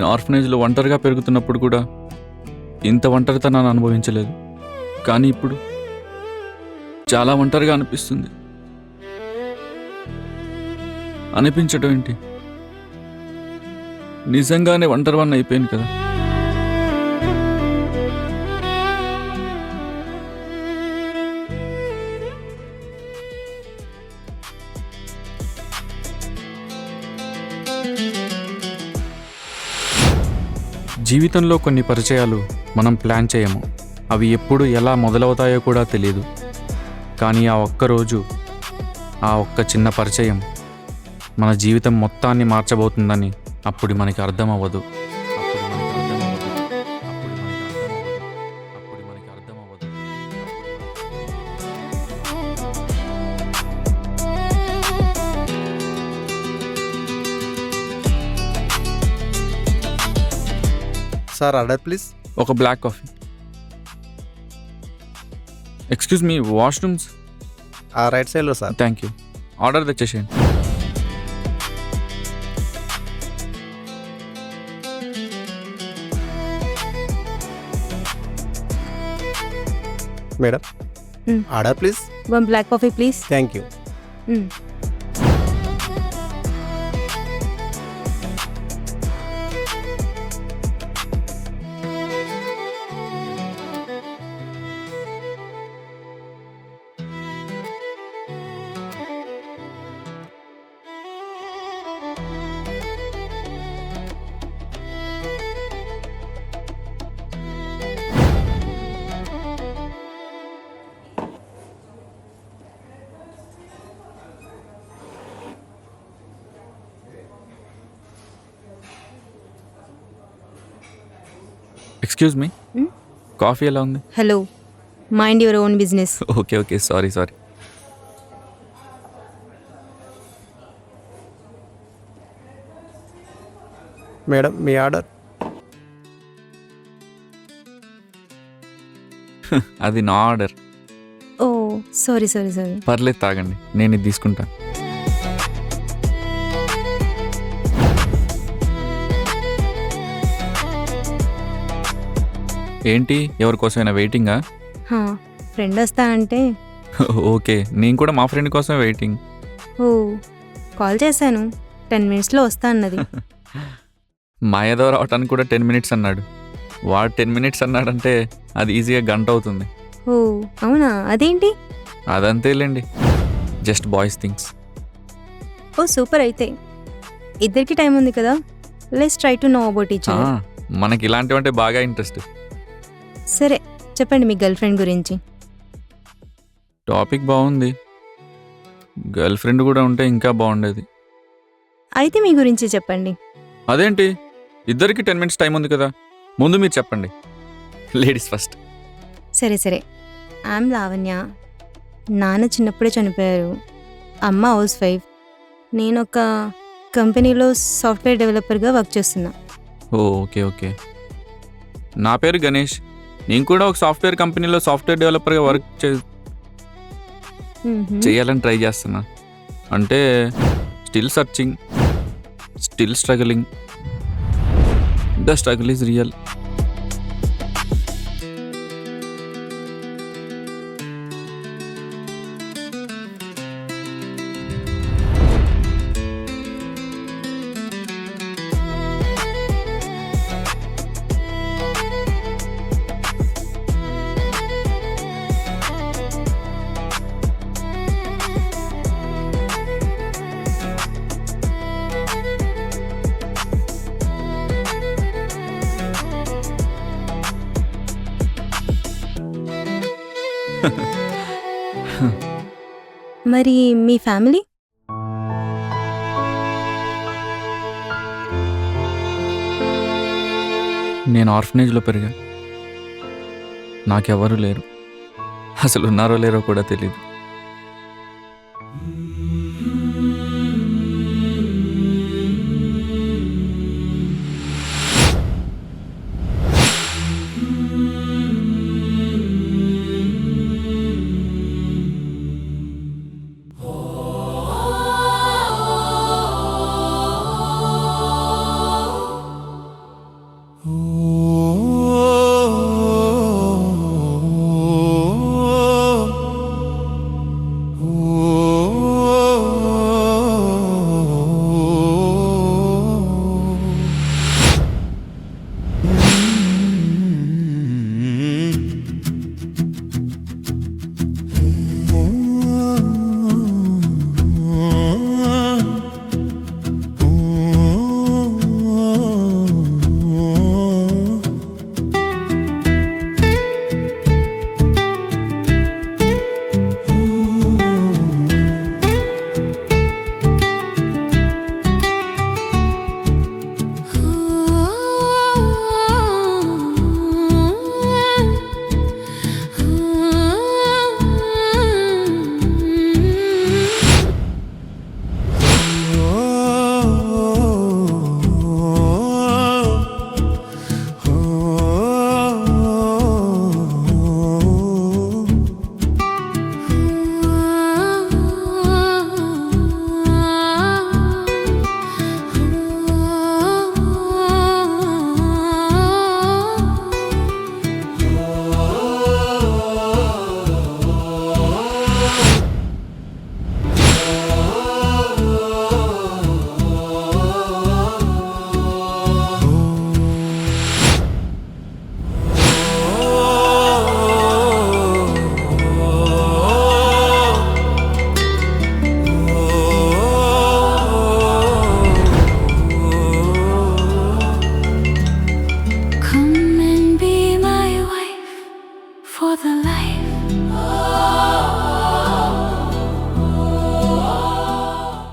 నేను ఆర్ఫనేజ్లో ఒంటరిగా పెరుగుతున్నప్పుడు కూడా ఇంత ఒంటరితనాన్ని అనుభవించలేదు. కానీ ఇప్పుడు చాలా ఒంటరిగా అనిపిస్తుంది. అనిపించడం ఏంటి, నిజంగానే ఒంటరివాణ్ణి అయిపోయాను కదా. జీవితంలో కొన్ని పరిచయాలు మనం ప్లాన్ చేయము. అవి ఎప్పుడు ఎలా మొదలవుతాయో కూడా తెలియదు. కానీ ఆ ఒక్కరోజు, ఆ ఒక్క చిన్న పరిచయం మన జీవితం మొత్తాన్ని మార్చబోతుందని అప్పుడు మనకి అర్థం అవ్వదు. Sir order please. ఒక black coffee. Excuse me, washrooms? ఆ రైట్ సైడ్లో సార్. Thank you. ఆర్డర్ తెచ్చేసేయండి. Madam order please. 1 black coffee please. Thank you. Excuse me, coffee ఎలా ఉంది? Hello. Mind your own business. Okay okay, sorry. Madam మీ order. అది నా order. Oh, sorry. పర్లేదు, తాగండి, నేను ఇది తీసుకుంటా. ఏంటి, ఎవరికోసమైనా వెయిటింగా? ఫ్రెండ్ వస్తా అంటే. ఓకే, నేను కూడా మా ఫ్రెండ్ కోసం వెయిటింగ్. ఓ, కాల్ చేశాను, 10 minutesలో వస్తా అన్నది. మా ఏదో రావటానికి కూడా 10 minutes అన్నాడు. వాడు 10 minutes అన్నాడంటే అది ఈజీగా గంట అవుతుంది. ఓ అవునా, అదేంటి? అదంతేలేండి, జస్ట్ బాయ్స్ థింగ్స్. ఓ సూపర్. అయితే ఇద్దరికి టైం ఉంది కదా, let's try to know about each other. మనకి ఇలాంటివంటే బాగా ఇంట్రెస్ట్. సరే చెప్పండి మీ గర్ల్ ఫ్రెండ్ గురించి. టాపిక్ బాగుంది, గర్ల్ ఫ్రెండ్ కూడా ఉంటే ఇంకా బాగుండేది. అయితే మీ గురించి చెప్పండి. అదేంటి, ఇద్దరికి 10 minutes టైం ఉంది కదా, ముందు మీరు చెప్పండి. Ladies first. సరే ఐఎమ్ లావణ్య. నాన్న చిన్నప్పుడే చనిపోయారు. అమ్మ హౌస్ వైఫ్. నేను ఒక కంపెనీలో సాఫ్ట్వేర్ డెవలపర్గా వర్క్ చేస్తున్నా. ఓకే. నా పేరు గణేష్. నేను కూడా ఒక సాఫ్ట్వేర్ కంపెనీలో సాఫ్ట్వేర్ డెవలపర్గా వర్క్ చేయాలని ట్రై చేస్తున్నా. అంటే still searching, still struggling. The struggle is real. మరి మీ ఫ్యామిలీ? నేను ఆర్ఫనేజ్లో పెరిగా. నాకెవరూ లేరు. అసలు ఉన్నారో లేరో కూడా తెలియదు.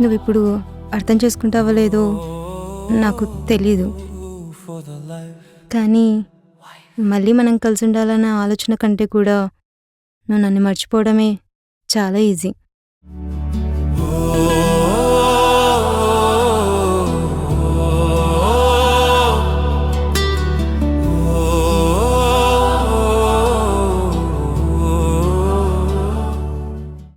నువ్వు ఇప్పుడు అర్థం చేసుకుంటావో లేదో నాకు తెలీదు, కానీ మళ్ళీ మనం కలిసి ఉండాలన్న ఆలోచన కంటే కూడా నువ్వు నన్ను మర్చిపోవడమే చాలా ఈజీ.